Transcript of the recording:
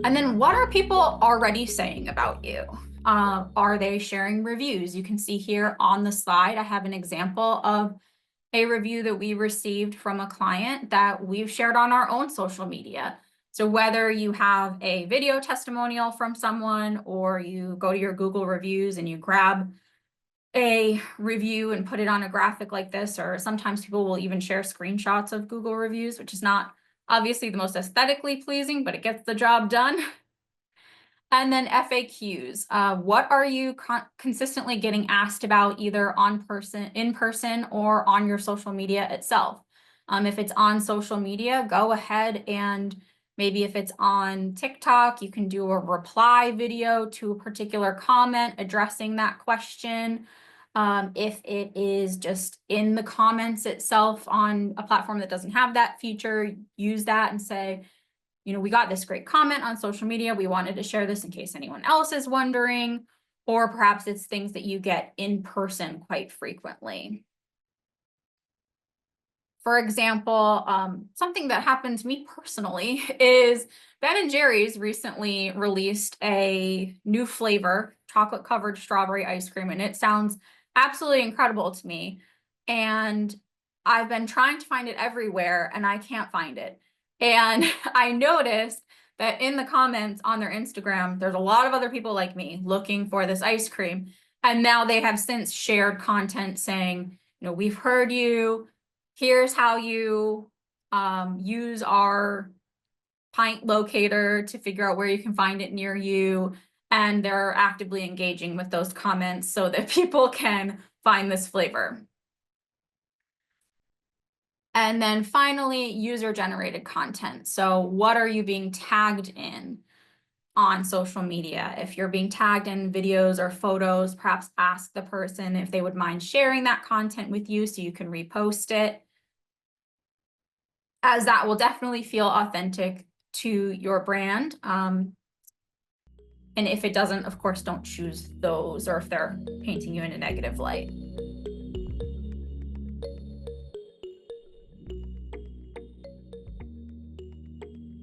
And then what are people already saying about you? Are they sharing reviews? You can see here on the slide, I have an example of a review that we received from a client that we've shared on our own social media. So whether you have a video testimonial from someone or you go to your Google reviews and you grab a review and put it on a graphic like this, or sometimes people will even share screenshots of Google reviews, which is not obviously the most aesthetically pleasing, but it gets the job done. And then FAQs. What are you consistently getting asked about either in person or on your social media itself? If it's on social media, go ahead and maybe if it's on TikTok, you can do a reply video to a particular comment addressing that question. If it is just in the comments itself on a platform that doesn't have that feature, use that and say, we got this great comment on social media. We wanted to share this in case anyone else is wondering, or perhaps it's things that you get in person quite frequently. For example, something that happened to me personally is Ben & Jerry's recently released a new flavor, chocolate covered strawberry ice cream, and it sounds absolutely incredible to me. And I've been trying to find it everywhere and I can't find it. And I noticed that in the comments on their Instagram, there's a lot of other people like me looking for this ice cream. And now they have since shared content saying, we've heard you. Here's how you use our pint locator to figure out where you can find it near you. And they're actively engaging with those comments so that people can find this flavor. And then finally, user-generated content. So what are you being tagged in on social media? If you're being tagged in videos or photos, perhaps ask the person if they would mind sharing that content with you so you can repost it, as that will definitely feel authentic to your brand. And if it doesn't, of course, don't choose those, or if they're painting you in a negative light.